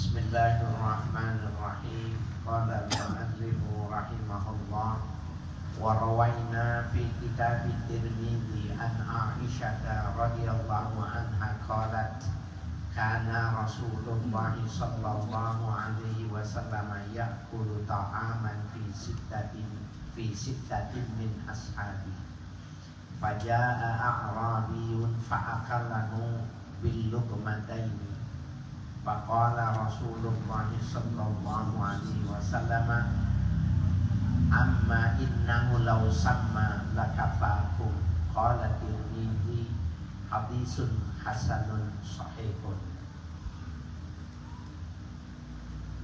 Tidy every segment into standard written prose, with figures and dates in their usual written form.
Bismillahirrahmanirrahim. Qala al-mu'allif rahimahullah wa rawaina fi kitab Tirmidzi an Aisyah radhiyallahu anha qalat kana Rasulullah sallallahu alaihi wasallam ya'kulu ta'aman fi sittatin min ashabi faja'a a'rabiyun fa'akalahu bil luqmataini faqala Rasulullah sallallahu alaihi wasallam amma innahu law samma lakafakum qala Tirmidzi hadisun hasanun sahihun.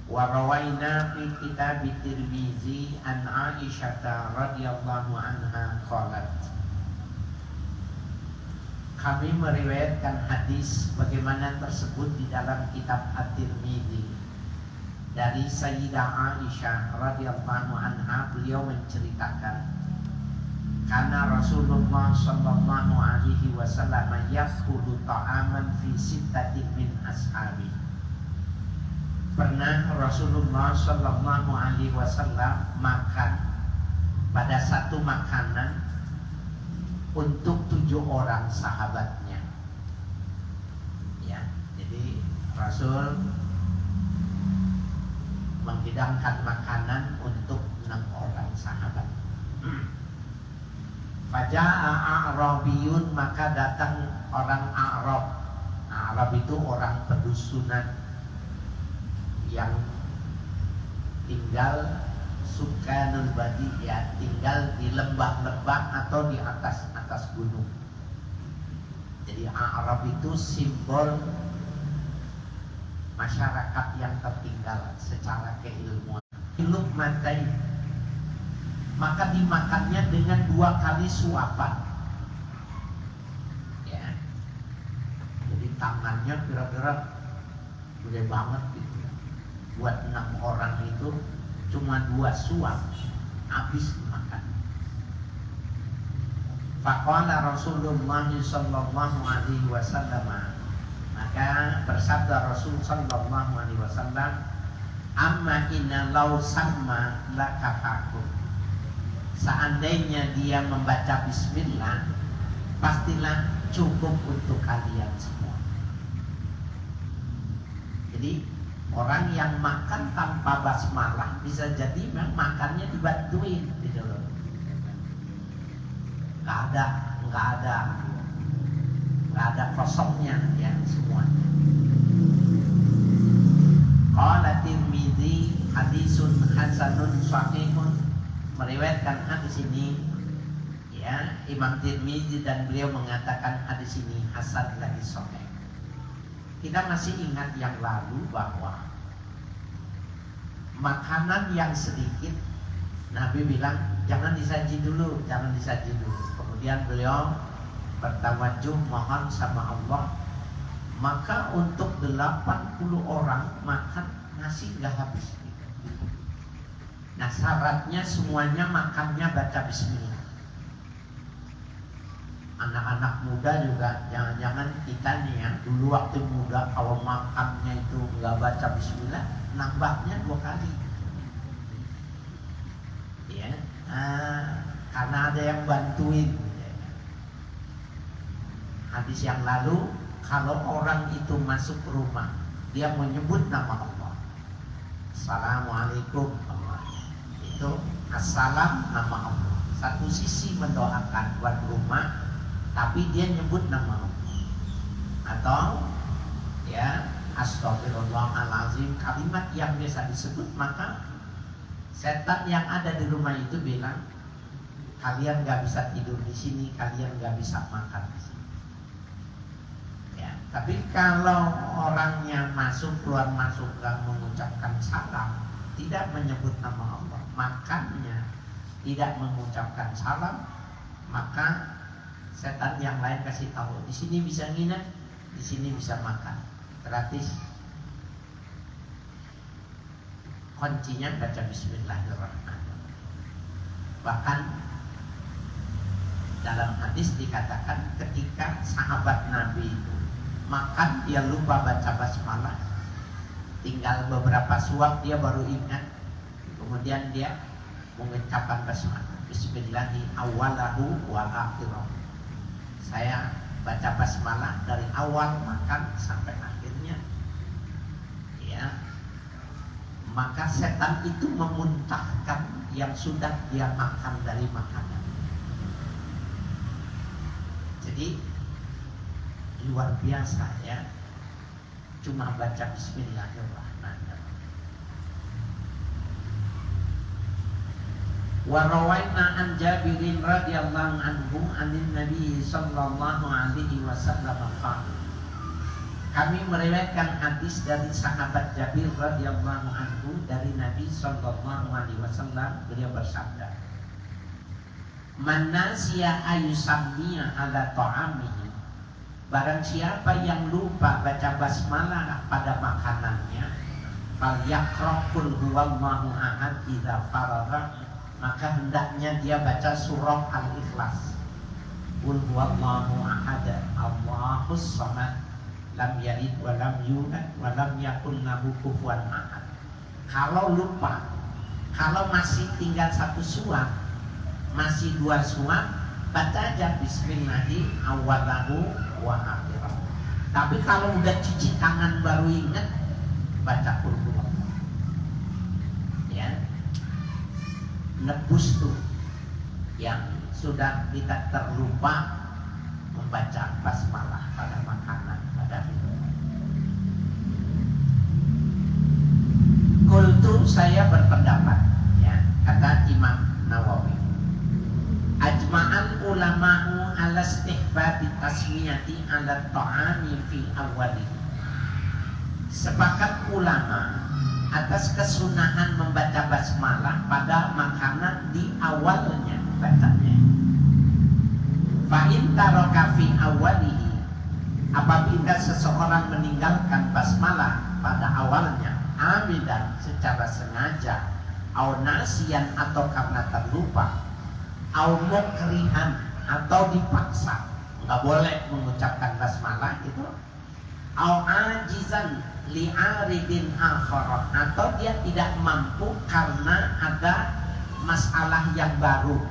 Wa rawaina fi kitab Tirmidzi an Aisyah radhiyallahu anha qalat, kami meriwayatkan hadis bagaimana tersebut di dalam kitab At-Tirmidzi dari Sayyidah Aisyah radhiyallahu anha. Beliau menceritakan karena Rasulullah sallallahu alaihi wasallam yakulu ta'aman fi sittatin min ashabi. Pernah Rasulullah sallallahu alaihi wasallam makan pada satu makanan untuk 7 orang sahabatnya. Ya, jadi Rasul menghidangkan makanan untuk 6 orang sahabat. Faja'a a'rabiyun, maka datang orang Arab. Arab itu orang pedusunan yang tinggal sukanul badi, ya, tinggal di lembah-lembah atau di atas gunung. Jadi Arab itu simbol masyarakat yang tertinggal secara keilmuan. Luqmatain, maka dimakannya dengan 2 kali suapan. Ya, jadi tangannya kira-kira gede banget gitu. Buat 6 orang itu cuma 2 suap habis makan. Faqala Rasulullah sallallahu alaihi wasallam, maka bersabda Rasul sallallahu alaihi wasallam, amma inna law samma lakafakum, seandainya dia membaca bismillah pastilah cukup untuk kalian semua. Jadi orang yang makan tanpa basmalah bisa jadi memang makannya dibantuin gitu loh. Nggak ada kosongnya ya semuanya. Qala Tirmidzi hadisun hasanun sahihun, meriwayatkan hadis ini ya Imam Tirmidzi, dan beliau mengatakan hadis ini hasan lagi sahih. Kita masih ingat yang lalu bahwa makanan yang sedikit Nabi bilang jangan disaji dulu. Kemudian beliau bertawajuh mohon sama Allah, maka untuk 80 orang makan nasi gak habis. Nah syaratnya semuanya makannya baca bismillah. Anak-anak muda juga jangan-jangan kita nih ya, dulu waktu muda kalau makannya itu nggak baca bismillah, nambahnya 2 kali. Ya, karena ada yang bantuin. Hadis yang lalu, kalau orang itu masuk rumah, dia menyebut nama Allah, Assalamualaikum Allah, itu assalam nama Allah. Satu sisi mendoakan buat rumah, tapi dia nyebut nama Allah. Atau ya astagfirullahalazim, kalimat yang biasa disebut, maka setan yang ada di rumah itu bilang kalian gak bisa tidur di sini, kalian gak bisa makan di sini. Ya, tapi kalau orangnya masuk keluar gak mengucapkan salam, tidak menyebut nama Allah, makannya tidak mengucapkan salam, maka setan yang lain kasih tahu di sini bisa nginep, di sini bisa makan gratis. Kuncinya baca bismillahirrahmanirrahim. Bahkan dalam hadis dikatakan ketika sahabat Nabi itu makan dia lupa baca basmalah, tinggal beberapa suap dia baru ingat. Kemudian dia mengucapkan basmalah, bismillahi awalahu wa akhirahu. Saya baca basmalah dari awal makan sampai akhirnya. Ya. Maka setan itu memuntahkan yang sudah dia makan dari makanan. Jadi luar biasa ya. Cuma baca bismillahirrahmanirrahim. Wa rawaina an Jabirin radhiyallahu anhu anin Nabi sallallahu alaihi wasallam qala. Kami meriwayatkan hadis dari sahabat Jabir radhiyallahu anhu dari Nabi sallallahu alaihi wasallam, beliau bersabda, "Man nasiya ayusammiya ala ta'amihi." Barang siapa yang lupa baca basmalah pada makanannya, falyaqra qul huwallahu ahad idza faragha, maka hendaknya dia baca surah Al-Ikhlas. Qul huwallahu ahad, Allahus samad, lam yalid wa lam yulad wa lam yakul lahu kufuwan ahad. Kalau lupa, kalau masih tinggal satu suap, masih dua suap, baca aja bismillahi awalahu wa akhirahu. Tapi kalau udah cuci tangan baru ingat, baca qul huwallahu. Ya. Nebus tuh yang sudah kita terlupa membaca basmalah pada makanan, pada minuman. Qultu, saya berpendapat, ya, kata Imam Nawawi, ajma'al ulama'u ala istihbabi tasmiyati ala ta'ami fi awwalihi. Sepakat ulama atas kesunahan membaca basmalah pada makanan di awalnya bacanya. Fa in taraka fi awwalihi, apabila seseorang meninggalkan basmalah pada awalnya, amidan secara sengaja, au nasiyan atau karena terlupa, au mukrihan atau dipaksa, nggak boleh mengucapkan basmalah itu, au ajizan li'aridin akhar, atau dia tidak mampu karena ada masalah yang baru.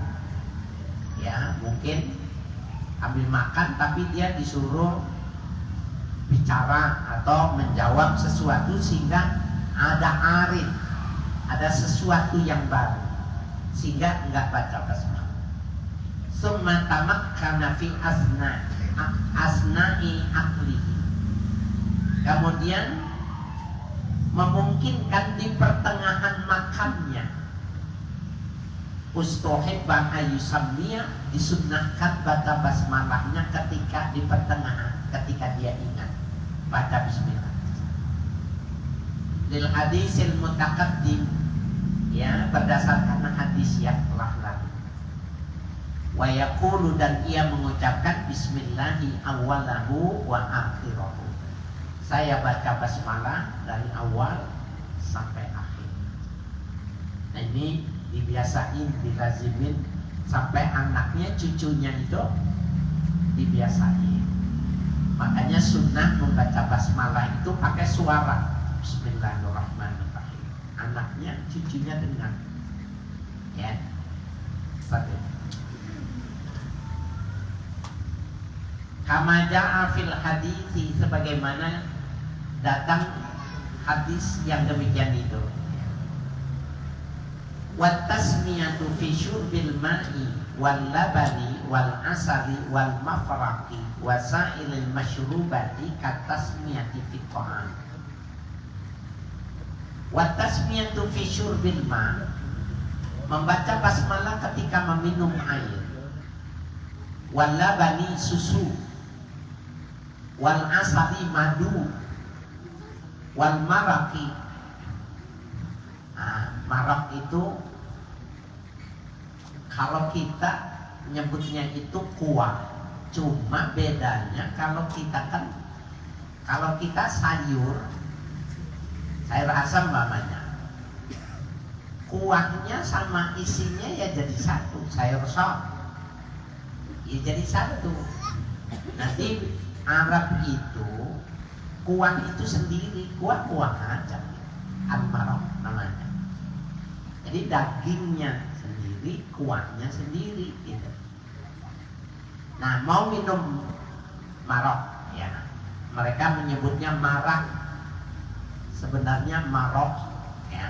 Ya, mungkin ambil makan tapi dia disuruh bicara atau menjawab sesuatu sehingga ada arid, ada sesuatu yang baru sehingga enggak baca basmalah. Summa tamakkana fi asna'i aqlihi, kemudian memungkinkan di pertengahan makannya, ustuhibba ayyusammiya, disunnahkan baca basmalahnya ketika di pertengahan, ketika dia ingat baca bismillah. Lil hadisil mutaqaddim, ya, berdasarkan hadis yang telah lalu. Wa yaqulu, dan ia mengucapkan bismillahi awwalahu wa akhirahu. Saya baca basmalah dari awal sampai akhir. Nah, ini dibiasain, dilazimin sampai anaknya, cucunya itu dibiasain. Makanya sunnah membaca basmalah itu pakai suara bismillahirrahmanirrahim. Anaknya, cucunya dengar. Ya. Seperti kama ja'a fil hadithi, sebagaimana datang hadis yang demikian itu. Wa tasmiyatu fi syurbil ma'i wal labani wal asali wal mafraqi wa sa'ilil masyrubati kat tasmiyati fi ta'am. Wa tasmiyatu fi syurbil ma', membaca basmalah ketika meminum air, wal labani susu, wal asali madu, wal maraki. Nah, marak itu kalau kita nyebutnya itu kuah, cuma bedanya kalau kita sayur asam namanya, kuahnya sama isinya ya jadi satu, sayur sop ya jadi satu. Nanti Arab itu kuah itu sendiri, kuah aja. al-marok namanya. Jadi dagingnya sendiri, kuahnya sendiri gitu. Nah, mau minum marok ya, mereka menyebutnya marak, sebenarnya marok ya.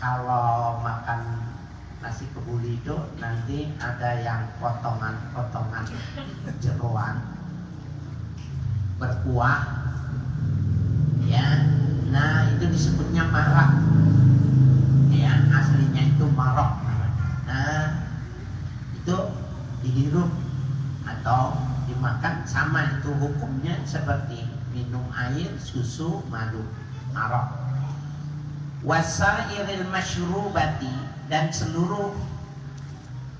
Kalau makan nasi kebuli itu nanti ada yang potongan-potongan jeroan berkuah ya. Nah, itu disebutnya marak ya, aslinya itu marok. Nah, itu dihirup atau dimakan, sama itu hukumnya seperti minum air, susu, madu, marok. Wasairil masyrubati, dan seluruh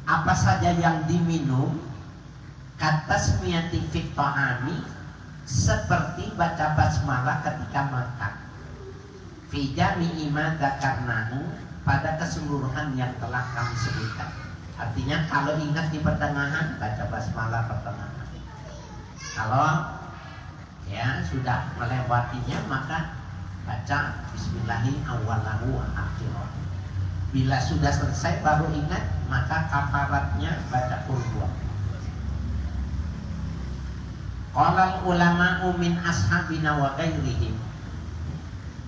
apa saja yang diminum, kata smiyati fit ta'ami, seperti baca basmalah ketika makan. Fi jami'i ma dzakarnahu, pada keseluruhan yang telah kami sebutkan. Artinya kalau ingat di pertengahan, baca basmalah pertengahan. Kalau ya sudah melewatinya, maka baca bismillahi awwalahu wa akhirah. Bila sudah selesai baru ingat, maka kafaratnya baca qul huwallah. Qala ulama'u min ashabina wa ghairihim,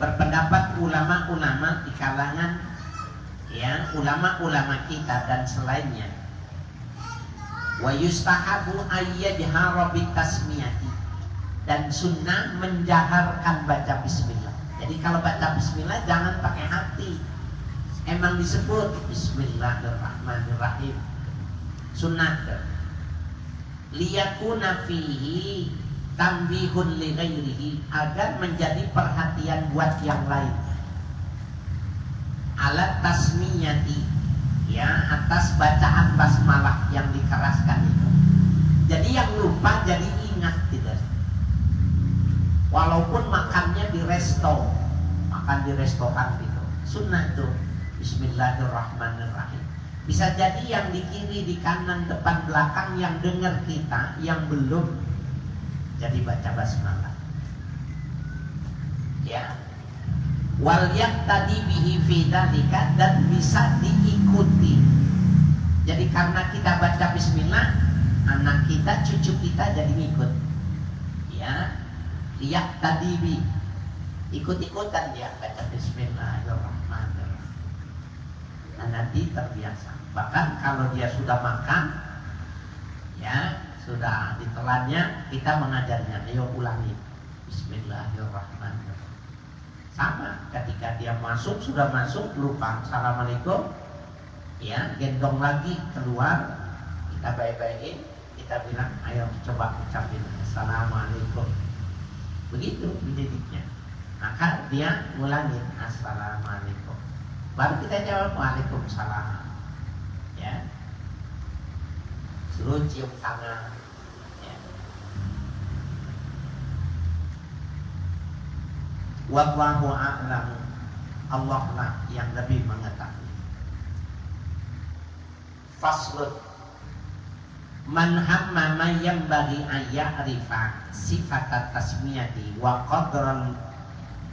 berpendapat ulama-ulama di kalangan ya ulama-ulama kita dan selainnya, wa yustahabu ayyajhara bitasmiyati, dan sunnah menjaharkan baca bismillah. Jadi kalau baca bismillah jangan pakai hati, emang disebut bismillahirrahmanirrahim, sunnah. Liyakuna fihi tambihun li ghairihi, agar menjadi perhatian buat yang lain. Alat tasmiyati, ya, atas bacaan basmalah yang dikeraskan itu. Jadi yang lupa jadi ingat tidak. Walaupun makannya di resto, makan di restoran gitu, sunnah itu bismillahirrahmanirrahim. Bisa jadi yang di kiri, di kanan, depan, belakang yang dengar kita yang belum jadi baca basmalah ya. Wal yaqtadi bihi fi dzalika, dan bisa diikuti. Jadi karena kita baca bismillah, anak kita, cucu kita jadi ngikut ya. Lihat tadi bi, ikut-ikutan dia baca bismillahirrahmanirrahim. Nah, nanti terbiasa. Bahkan kalau dia sudah makan ya, sudah ditelannya, kita mengajarnya, ayo ulangi bismillahirrahmanirrahim. Sama ketika dia masuk, sudah masuk lupa assalamualaikum ya, gendong lagi keluar, kita baik-baikin, kita bilang ayo coba ucapin assalamualaikum. Begitu dididiknya. Maka dia ngulangin assalamualaikum, baru kita jawab waalaikumsalam ya. Suruh cium tangan ya. Wallahu a'lam, Allah lah yang lebih mengetahui. Faslun, man hamma ma yanbaghi an ya'rifa sifat tasmiyati wa qadran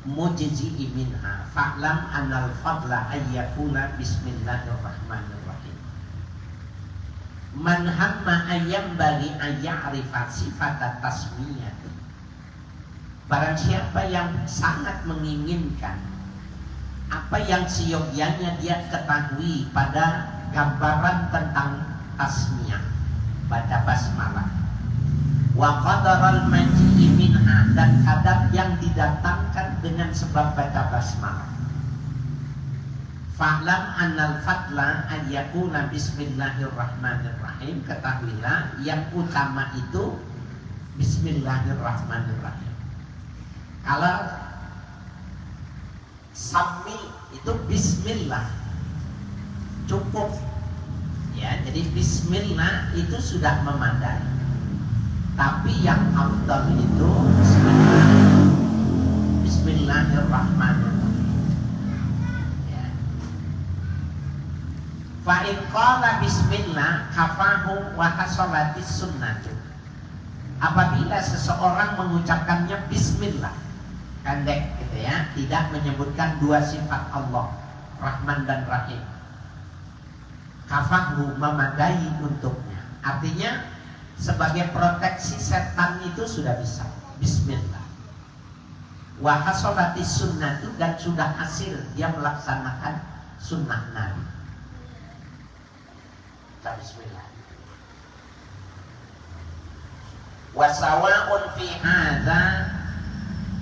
mujzi'i minha fa'lam anal fadla ay yakuna bismillahirrahmanirrahim. Man hamma an yanbaghi an ya'rifa sifat tasmiyati, barang siapa yang sangat menginginkan apa yang seyogyanya dia ketahui pada gambaran tentang tasmiyah, baca basmalah, wa qadaral majii minha, dan kadar yang didatangkan dengan sebab baca basmalah. Fa'lam annal fadla an yakuna bismillahirrahmanirrahim, ketahuilah yang utama itu bismillahirrahmanirrahim. Kalau sami itu bismillah cukup ya, jadi bismillah itu sudah memadai. Tapi yang afdal itu bismillahirrahmanirrahim ya. Fa in qala bismillah kafahu wa hasalatis sunnatu, apabila seseorang mengucapkannya bismillah, pendek gitu ya, tidak menyebutkan dua sifat Allah, Rahman dan Rahim, kafahu, memadai untuknya. Artinya sebagai proteksi setan itu sudah bisa bismillah. Wa hasolati sunnah itu, dan sudah hasil dia melaksanakan sunnah Nabi. Bismillah. Wasawa'un fi hadza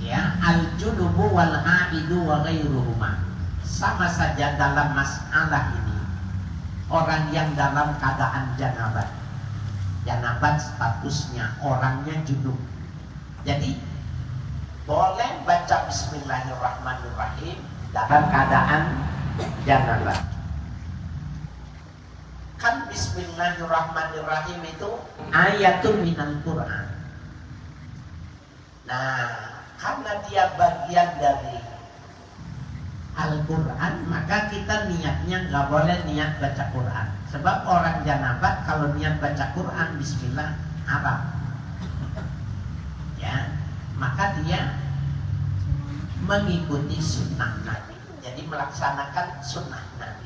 ya al-junubu wal haidu wa ghairuhuma. Sama saja dalam masalah ini, orang yang dalam keadaan janabat. Janabat statusnya orangnya junub. Jadi boleh baca bismillahirrahmanirrahim dalam keadaan janabat. Kan bismillahirrahmanirrahim itu ayatun minal Quran. Nah, karena dia bagian dari Al-Quran, maka kita niatnya nggak boleh niat baca Quran. Sebab orang janabat kalau niat baca Quran bismillah haram. Ya, maka dia mengikuti sunnah Nabi. Jadi melaksanakan sunnah Nabi.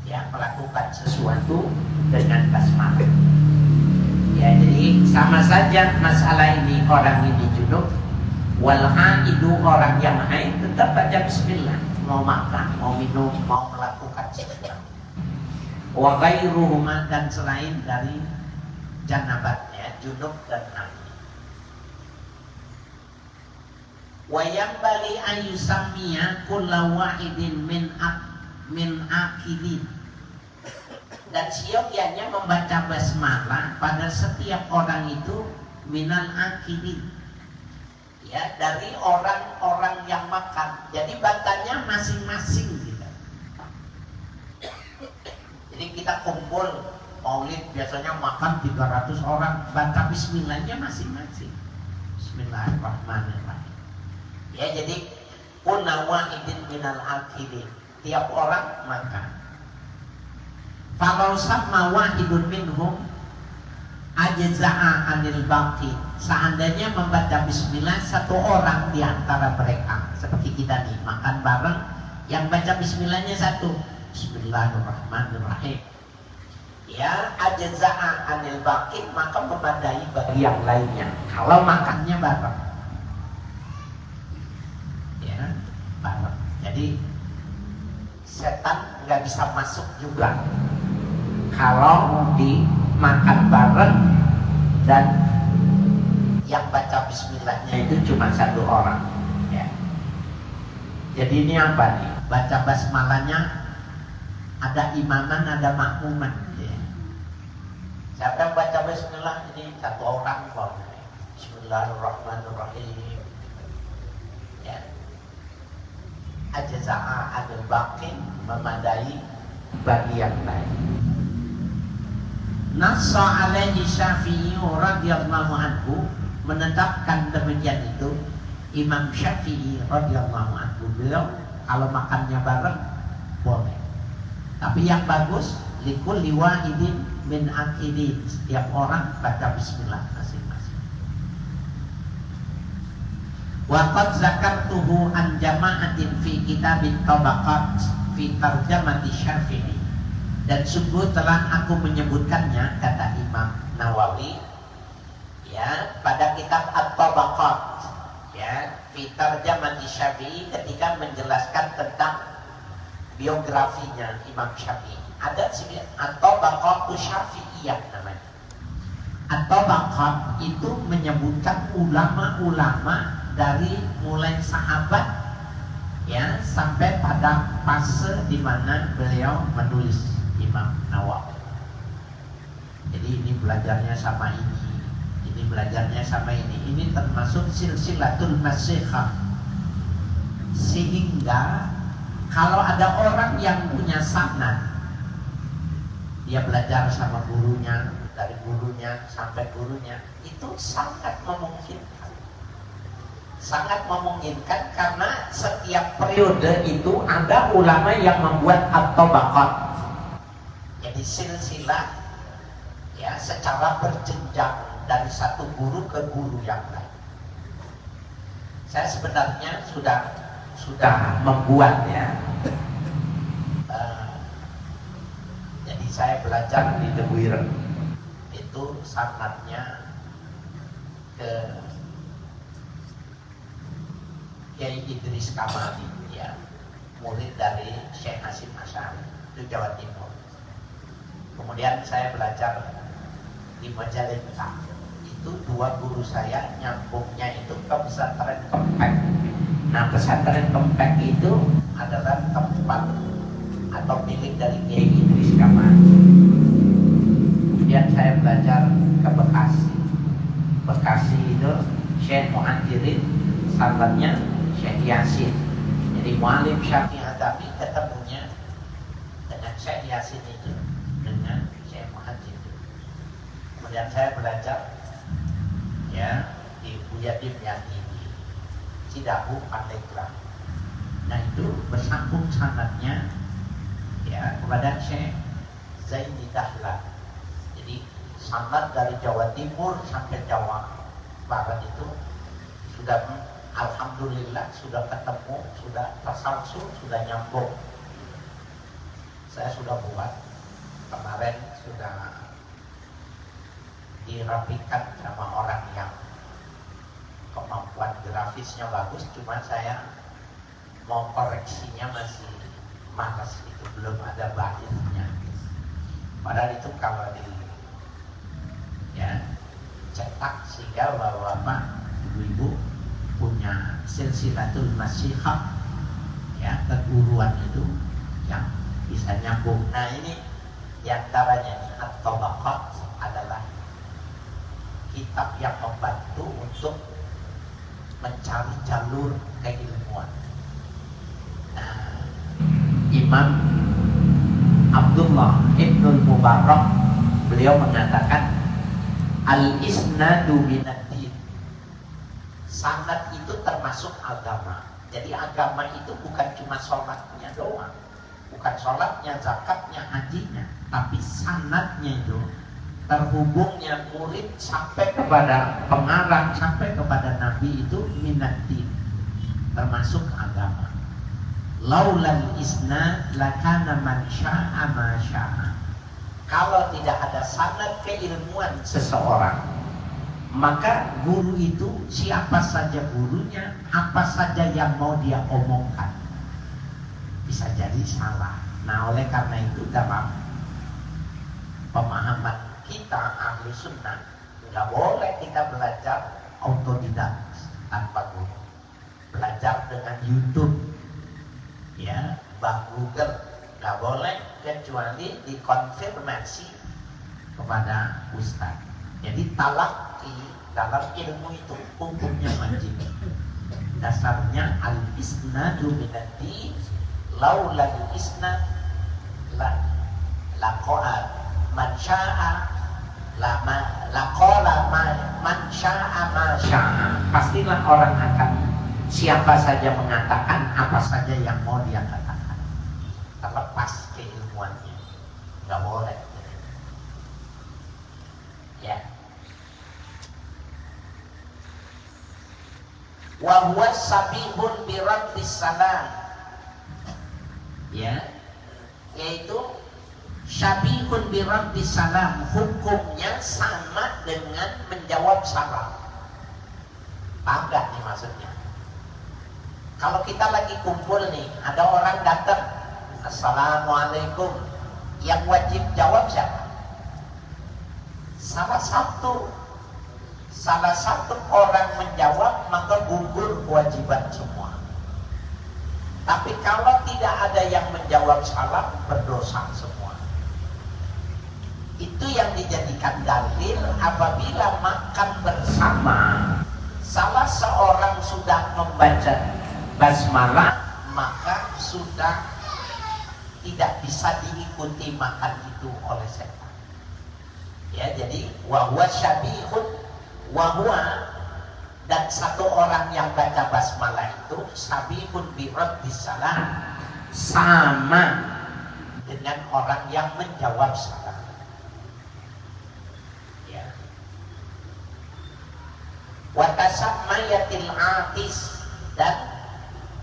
Ya, melakukan sesuatu dengan basmalah. Ya, jadi sama saja masalah ini, orang ini junub, wal haidu, orang yang haid tetap baca bismillah, mau makan, mau minum, mau melakukan sesuatu. Wa ghairuhuma, dan selain dari janabatnya, junub dan haid. Wa yanbaghi an yusammiya kullu wahidin min akilin, dan siogianya membaca basmalah pada setiap orang itu minal akilin, ya, dari orang-orang yang makan. Jadi bacanya masing-masing gitu. Jadi kita kumpul maulid biasanya makan 300 orang, baca bismillahnya masing-masing. Bismillahirrahmanirrahim. Ya, jadi kullu wahidin minal akilin, tiap orang makan. Falau sama wahidun minhum ajza'a anil baqi, seandainya membaca bismillah satu orang di antara mereka, seperti kita nih makan bareng, yang baca bismillahnya satu, bismillahirrahmanirrahim, ya, ajza'a anil baqi, maka memadai bagi yang lainnya kalau makannya bareng. Ya, bareng. Jadi setan nggak bisa masuk juga kalau dimakan bareng dan yang baca bismillahnya itu cuma satu orang. Ya. Jadi ini apa nih? Baca basmalahnya ada imaman, ada makmuman. Ya. Siapa yang baca bismillah ini satu orang kok. Bismillahirrahmanirrahim. Ya. Ajza'a anil baqin, memadai bagi yang lain. Nassa alaihi Syafi'i radhiyallahu anhu, menetapkan demikian itu Imam Syafi'i radhiyallahu anhu. Beliau kalau makannya bareng boleh, tapi yang bagus likulli wahidin min akidin, setiap orang baca bismillah masing-masing. Wa qad zakartuhu an jama'atin fi kitabit tabaqat fi tarjamati Syafi'i, dan sungguh telah aku menyebutkannya, kata Imam Nawawi, ya, pada kitab At-Tabaqat, ya, fi tarjamati Syafi'i, ketika menjelaskan tentang biografinya Imam Syafi'i. Ada sini At-Tabaqatu Syafi'iyah namanya. At-Tabaqat itu menyebutkan ulama-ulama dari mulai sahabat, ya, sampai pada fase di mana beliau menulis, Imam Nawawi. Jadi ini belajarnya sama ini belajarnya sama ini termasuk silsilatul masikhah. Sehingga kalau ada orang yang punya sanad, dia belajar sama gurunya, dari gurunya sampai gurunya, itu sangat memungkinkan. Sangat memungkinkan karena setiap periode itu ada ulama yang membuat at-tabaqat. Jadi silsilah, ya, secara berjenjang dari satu guru ke guru yang lain. Saya sebenarnya sudah membuat ya. Jadi saya belajar di The Wira itu sanadnya ke Kiai Idris Kamali, ya, murid dari Syekh Hasim Asy'ari, itu Jawa Timur. Kemudian saya belajar di Majalengka, itu dua guru saya nyambungnya itu ke pesantren Kempek. Nah, pesantren Kempek itu adalah tempat atau milik dari Kiai Idris Kamali. Kemudian saya belajar ke Bekasi. Bekasi itu Syekh Muhajirin, sahabatnya Syekh Yasin. Jadi Mu'alim Syafi'i Hadabi ketemunya dengan Syekh Yasin itu, dengan Syekh Muhajirin. Kemudian saya belajar ya di Buyadim yang ini Cidahu Pandeglang. Nah, itu bersambung sanadnya ya kepada Syekh Zaini Dahlan. Jadi sanad dari Jawa Timur sampai Jawa Barat itu sudah, alhamdulillah, sudah ketemu, sudah tersalsul, sudah nyambung. Saya sudah buat kemarin, sudah dirapikan sama orang yang kemampuan grafisnya bagus, cuma saya mau koreksinya masih malas, itu belum ada bahisnya. Padahal itu kalau di ya cetak, sehingga bapak ibu-ibu punya silsilatul masihah ya, keguruan itu yang bisa nyambung. Nah, ini diantaranya At-Tabaqat adalah kitab yang membantu untuk mencari jalur keilmuan. Nah, Imam Abdullah Ibnul Mubarak, beliau mengatakan al-isnadu minad-din. Sanad itu termasuk agama. Jadi agama itu bukan cuma sholatnya doang, bukan sholatnya, zakatnya, hajinya, tapi sanadnya itu, terhubungnya murid sampai kepada pengarang, sampai kepada Nabi, itu minad-din, termasuk agama. Laulal isnad lakana man syaa ma syaa. Kalau tidak ada sanad keilmuan seseorang, maka guru itu, siapa saja gurunya, apa saja yang mau dia omongkan, bisa jadi salah. Nah, oleh karena itu dalam pemahaman kita ahli sunnah, nggak boleh kita belajar autodidak tanpa guru. Belajar dengan YouTube, ya, Bang Google, nggak boleh kecuali dikonfirmasi kepada ustaz. Jadi talaqi dalam ilmu itu hukumnya wajib. Dasarnya al-isnadu minad-din, laulal isnad laqala man syaa man syaa ma syaa. Pastilah orang akan, siapa saja mengatakan apa saja yang mau dia katakan, terlepas keilmuannya, nggak boleh. Ya. Wa huwa sabihun bi raddis salam. Ya. Yaitu syabihun bi raddis salam, hukumnya sama dengan menjawab salam. Paham gak nih maksudnya? Kalau kita lagi kumpul nih, ada orang datang, assalamualaikum, yang wajib jawab siapa? Salah satu orang menjawab, maka gugur kewajiban semua. Tapi kalau tidak ada yang menjawab salam, berdosa semua. Itu yang dijadikan dalil apabila makan bersama, salah seorang sudah membaca basmalah, maka sudah tidak bisa diikuti makan itu oleh setan. Ya, jadi wahwa syabihun, wahwa, dan satu orang yang baca basmalah itu syabihun bi raddis salam, sama dengan orang yang menjawab salam. wa tasammayatil atis, dan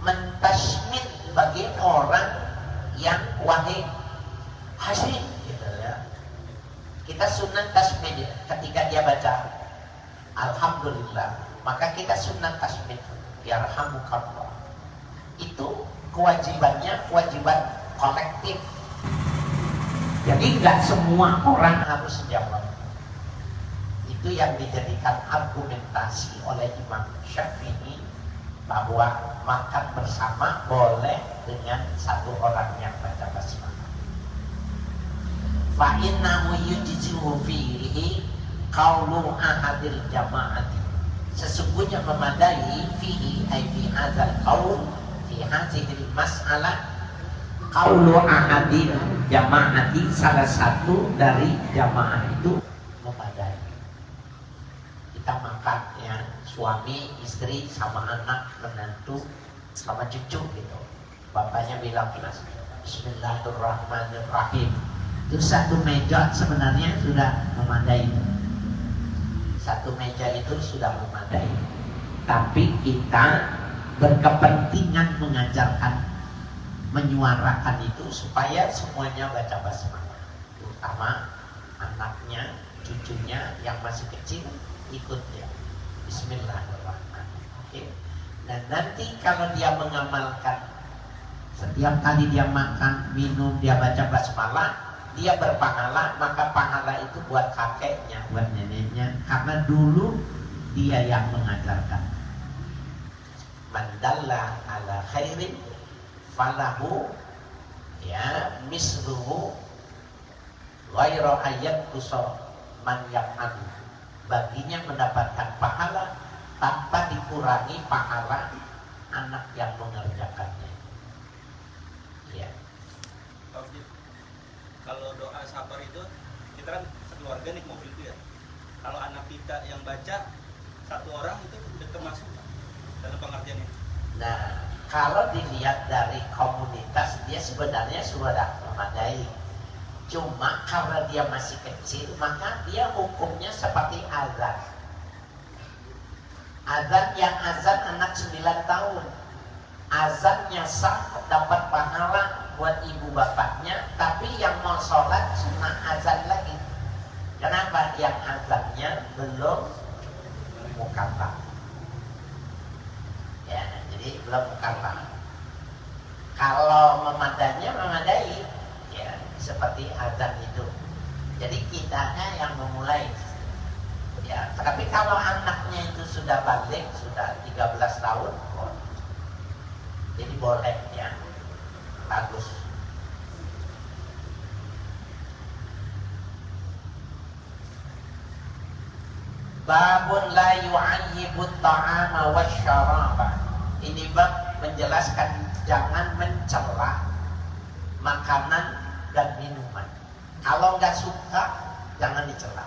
mentasmid bagi orang yang wahid hasin gitu ya. Kita sunat tasmid ketika dia baca alhamdulillah, maka kita sunat tasmid yarhamukallah. Itu kewajibannya kewajiban kolektif. Jadi nggak semua orang harus jawab. Itu yang dijadikan argumentasi oleh Imam Syafi'i bahwa makan bersama boleh dengan satu orang yang baca basmalah. Fa innahu yujzi'u fihi qaulu ahadil jama'ati. Sesungguhnya memadai fihi ay fi hadzal qaul fi hadhil mas'alah qaulu ahadil jama'ati, salah satu dari jamaah itu memadai. Kita makan ya, suami, istri, sama anak, menantu, sama cucu gitu. Bapaknya bilang Bismillahirrahmanirrahim. Itu satu meja sebenarnya sudah memadai. Satu meja itu sudah memadai. Tapi kita berkepentingan mengajarkan, menyuarakan itu supaya semuanya baca basmalah. Terutama anaknya, cucunya yang masih kecil ikut ya. Bismillahirrahmanirrahim. Dan nanti kalau dia mengamalkan, setiap kali dia makan, minum, dia baca basmalah, dia berpahala, maka pahala itu buat kakeknya, buat neneknya, karena dulu dia yang mengajarkan. Man dalla ala khairin falahu ya misluhu ghairu ayat kusor man yaqan. Baginya mendapatkan pahala tanpa dikurangi pahala anak yang mengerjakannya. Ya. Kalau doa sabar itu kita kan sekeluarga nih mobil itu ya. Kalau anak kita yang baca satu orang itu udah termasuk dalam pengertiannya. Nah, kalau dilihat dari komunitas dia sebenarnya sudah memadai. Cuma karena dia masih kecil, maka dia hukumnya seperti azan. Azan yang azan anak 9 tahun. Azannya sah, dapat pahala buat ibu bapaknya, tapi yang mau sholat sunnah azan lagi. Kenapa? Yang azannya belum mukallaf. Ya, jadi belum mukallaf. Kalau memadainya memadai, ya seperti azan itu. Jadi kitanya yang memulai. Ya, tapi kalau anaknya itu sudah balik, sudah 13 tahun, jadi boleh ya, bagus. Babun la yu'ayyibut ta'ama wasyaraba. Ini bab menjelaskan jangan mencela makanan dan minuman. Kalau nggak suka, jangan dicela.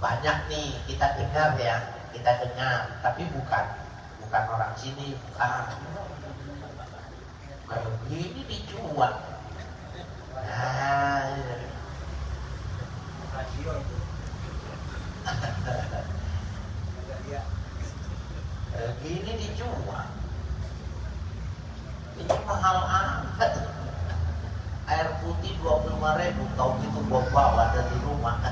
Banyak nih kita dengar ya, kita dengar, tapi bukan orang sini, bukan. Kalau ini dijual. Nah, gini dijual. Ini mahal amat. Air putih 25.000, tau gitu bawa dari rumah.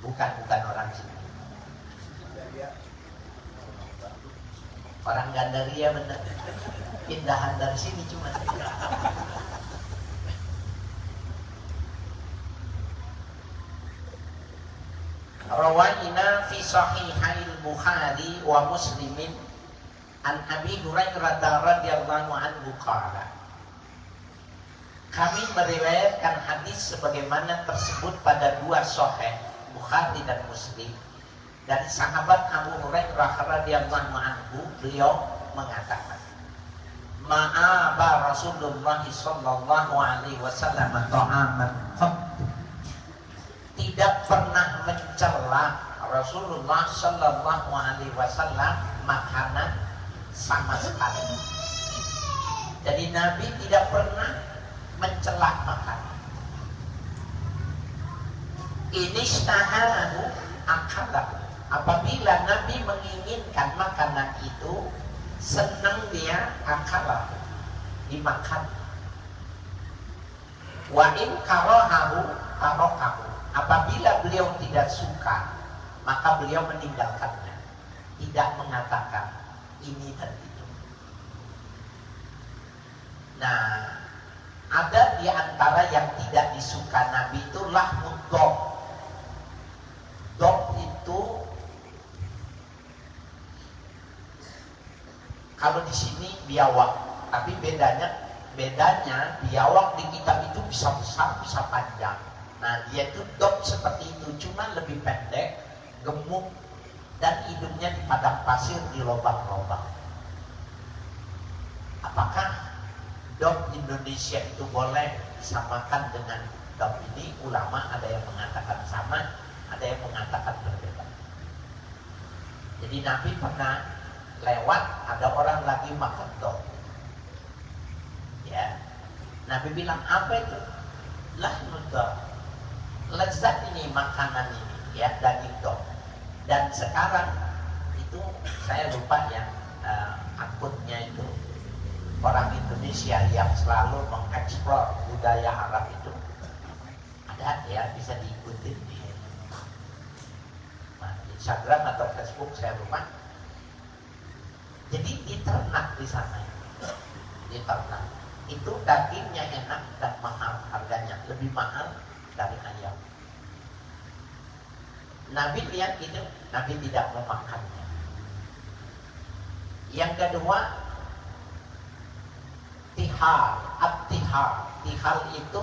Bukan orang sini. Orang Gandaria bener. Pindahan dari sini cuma. Rawaina fi sahihail Bukhari wa Muslimin an Abi Hurairah radhiyallahu anhu qala. Kami meriwayatkan hadis sebagaimana tersebut pada dua sahih Bukhari dan Muslim dari sahabat Abu Hurairah radhiyallahu anhu. Beliau mengatakan, ma'aba Rasulullah sallallahu alaihi wasallam ta'aman qat. Tidak pernah mencela Rasulullah sallallahu alaihi wasallam makanan sama sekali. Jadi Nabi tidak pernah mencela makanan. Ini istahahu akalah. Apabila Nabi menginginkan makanan itu, senang dia akalah, dimakan. Wa in karahahu tarokahu. Apabila beliau tidak suka, maka beliau meninggalkannya, tidak mengatakan ini dan itu. Nah, ada di antara yang tidak disuka Nabi itu lahmud dog. Dog itu kalau di sini biawak, tapi bedanya biawak di kitab itu bisa besar, bisa panjang. Nah, dia itu dog seperti itu, cuma lebih pendek, gemuk, dan hidupnya di padang pasir di lubang-lubang. Apakah dog Indonesia itu boleh disamakan dengan dog ini? Ulama ada yang mengatakan sama, ada yang mengatakan berbeda. Jadi Nabi pernah lewat, ada orang lagi makan dog. Ya, Nabi bilang, apa itu? Lahmud dog. Lezat ini makanan ini, ya, daging dog. Dan sekarang itu saya lupa yang akunnya itu orang Indonesia yang selalu mengeksplor budaya Arab itu, ada ya, bisa diikuti di Instagram atau Facebook, saya lupa. Jadi diternak di sana, diternak. Itu dagingnya enak dan mahal harganya, lebih mahal dari ayam. Nabi lihat itu, Nabi tidak memakannya. Yang kedua, tihal, at-tihal. Tihal itu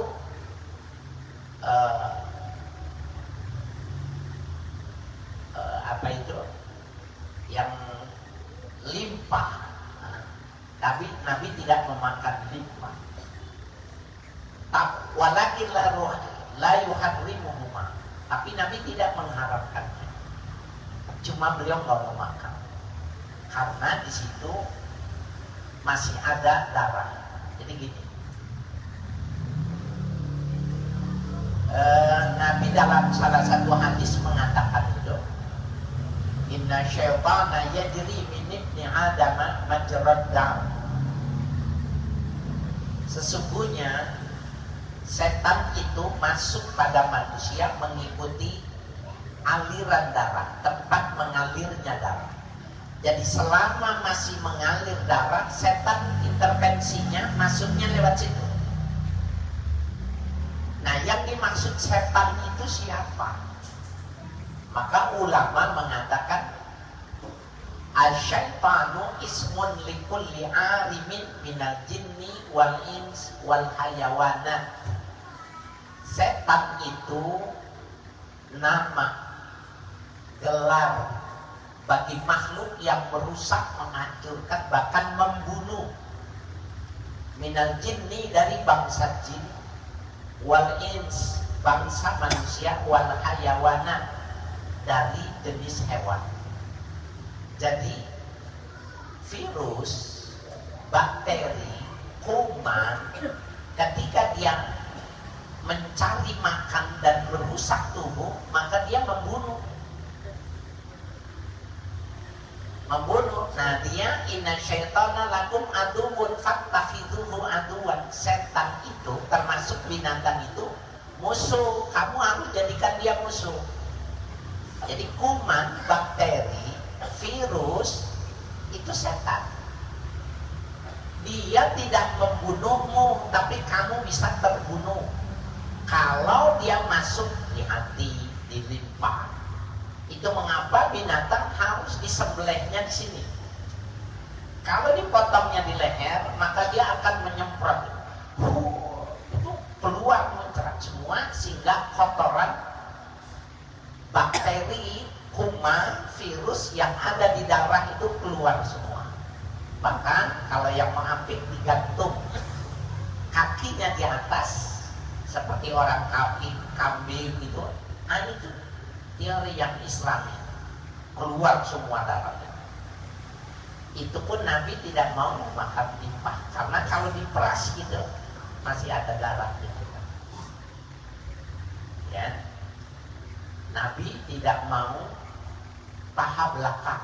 apa itu? Yang limpah. Tapi Nabi tidak memakan limpah. Walakin la yuharrimuhuma. Tapi Nabi tidak mengharapkannya. Cuma beliau nggak mau makan. Karena di situ masih ada darah. Jadi gini. Nabi dalam salah satu hadis mengatakan itu, inna syaitana yajri min ibni adama majrad dam. Sesungguhnya setan itu masuk pada manusia mengikuti aliran darah, tempat mengalirnya darah. Jadi selama masih mengalir darah, setan intervensinya masuknya lewat situ. Nah, yang dimaksud setan itu siapa? Maka ulama mengatakan asyaitanu ismun likulli arimin minal jinni wal ins wal hayawanat. Setan itu nama, gelar bagi makhluk yang merusak, menghancurkan, bahkan membunuh. Minal jinni dari bangsa jin, wal ins bangsa manusia, wal hayawanat dari jenis hewan. Jadi virus, bakteri, kuman, ketika dia mencari makan dan merusak tubuh, maka dia membunuh. Nah, dia inna syaitana lakum aduwwun fattakhidhuhu aduwan. Setan itu termasuk binatang itu musuh. Kamu harus jadikan dia musuh. Jadi kuman, bakteri, virus itu setan. Dia tidak membunuhmu, tapi kamu bisa terbunuh kalau dia masuk di hati, di limpa. Itu mengapa binatang harus disembelihnya di sini. Kalau dipotongnya di leher, maka dia akan menyemprot. Itu keluar muncrat semua, sehingga kotoran, bakteri, kuman, virus yang ada di darah itu keluar semua. Bahkan kalau yang mengambil digantung kakinya di atas, seperti orang kambing gitu. Nah, itu teori yang Islami, keluar semua darahnya. Itu pun Nabi tidak mau makan limpah, karena kalau diperas gitu masih ada darahnya. Ya. Nabi tidak mau paha belakang.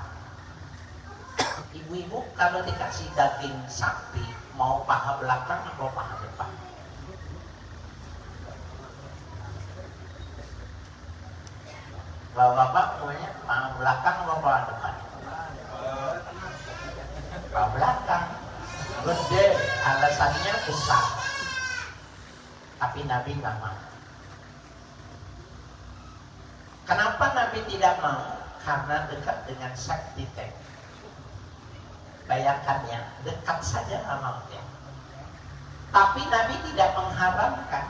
Ibu-ibu kalau dikasih daging sapi mau paha belakang atau paha depan? Bapak-bapak maunya paha belakang atau paha depan? Paha belakang. Gede, alasannya besar. Tapi Nabi nggak mau. Kenapa Nabi tidak mau? Karena dekat dengan safety tank. Bayangkan ya, dekat saja mautnya. Tapi Nabi tidak mengharamkan.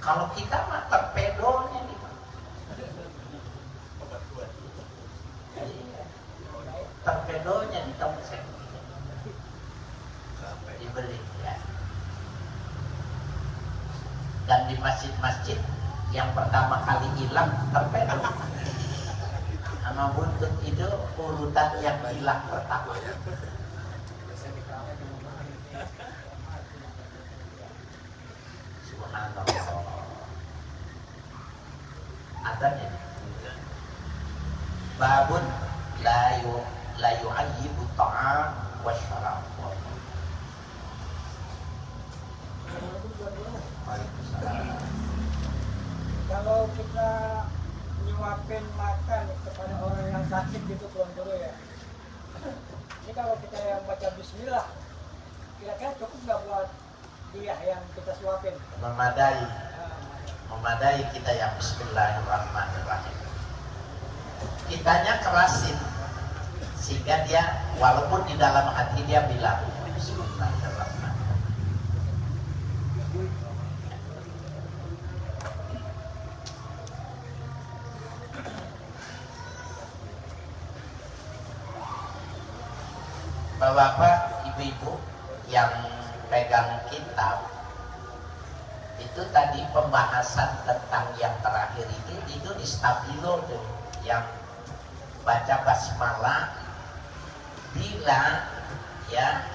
Kalau kita mah torpedonya nih. Torpedonya di tongseng. Dibeli ya. Dan di masjid-masjid yang pertama kali hilang torpedo. Sama buntut itu urutan yang hilang pertama. Subhanallah. Adanya babun la yu'ayyibu ta'am wa syarab. Kalau kita nyuapin makan kepada orang yang sakit gitu Tuan Guru ya, ini kalau kita yang baca bismillah, kira-kira cukup nggak buat dia yang kita suapin? Memadai kita yang bismillahirrahmanirrahim. Kitanya kerasin sehingga dia walaupun di dalam hati dia bilang bismillahirrahmanirrahim. Bapak, ibu-ibu yang pegang kitab itu tadi pembahasan tentang yang terakhir itu di stabilo tuh, yang baca basmalah bila ya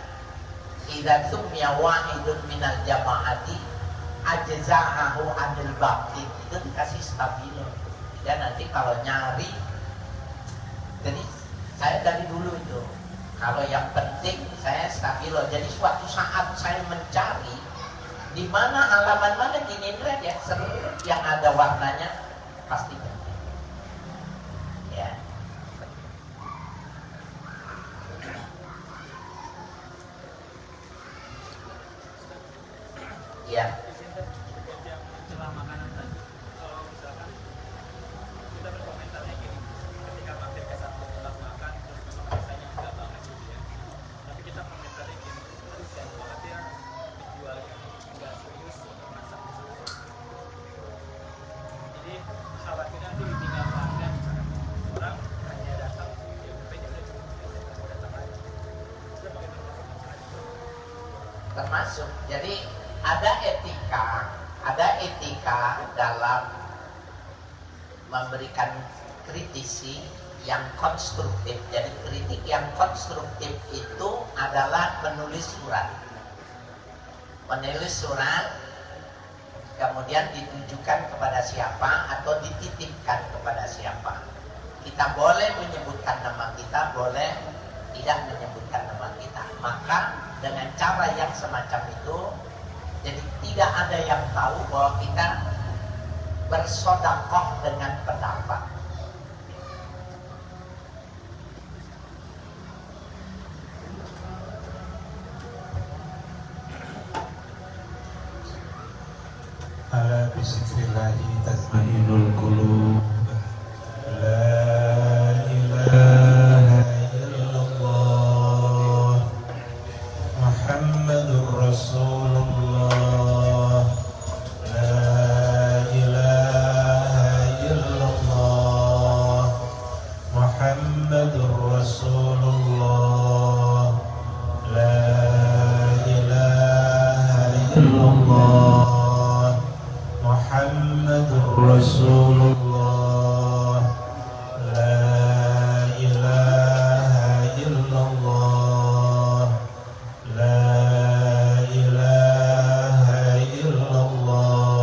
idza sumya wahidun minal jamaati ajza'ahu anil baqi, itu dikasih stabilo. Dan nanti kalau nyari, jadi saya dari dulu itu kalau yang penting saya stabilo. Jadi suatu saat saya mencari di mana halaman mana di Nindred ya, seluruh yang ada warnanya pasti penting. Ya. Ya. Termasuk, jadi ada etika dalam memberikan kritisi yang konstruktif. Jadi kritik yang konstruktif itu adalah menulis surat, kemudian ditujukan kepada siapa atau dititipkan kepada siapa. Kita boleh menyebutkan nama kita, boleh tidak menyebutkan nama kita. Maka dengan cara yang semacam itu, jadi tidak ada yang tahu bahwa kita bersodakoh dengan pendapat. Ala bismillahi tatma'innul qulub. La ilaha illallah Muhammadur Rasulullah. La ilaha illallah Muhammadur Rasulullah. La ilaha illallah Muhammadur Rasulullah. La ilaha illallah. La ilaha illallah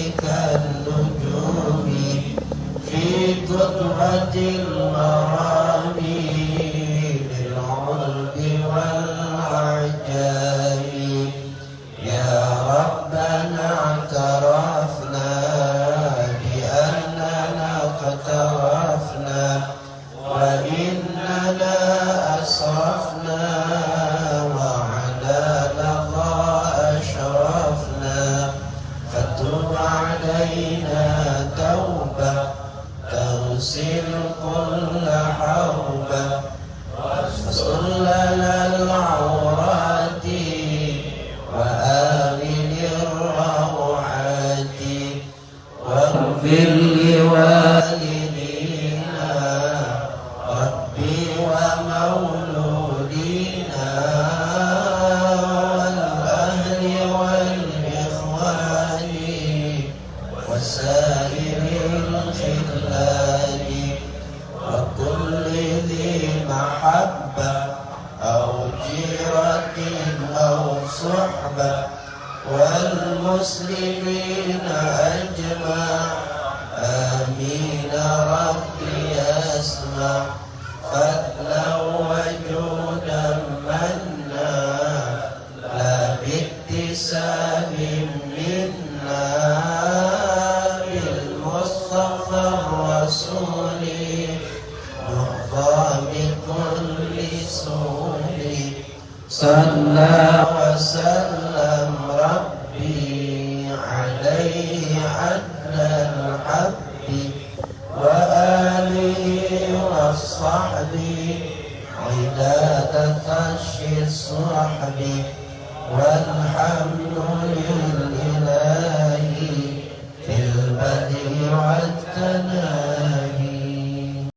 كالنجوم في قطعة المرام للعرب والعجام. يا ربنا اعترفنا بأننا اقترفنا وإننا أسرفنا وعلى لظى أشرفنا، فتب علينا توبة تغسل كل حربة، واستر لنا العورات وآمن الروعات، واغفر لوالدينا ربي ومولودينا والأهل والإخوان وسائر الخلان وكل ذي محبة أو جيرة أو صحبة والمسلمين أجمع. آمين ربي أسمع فضلا وجودا منا لا باكتساب منا بالمصطفى الرسول نرضى بكل سوء. صلى وسلم ربي عليه عدل الحب وآله والصحب عداد خش الصحب والحمد لله.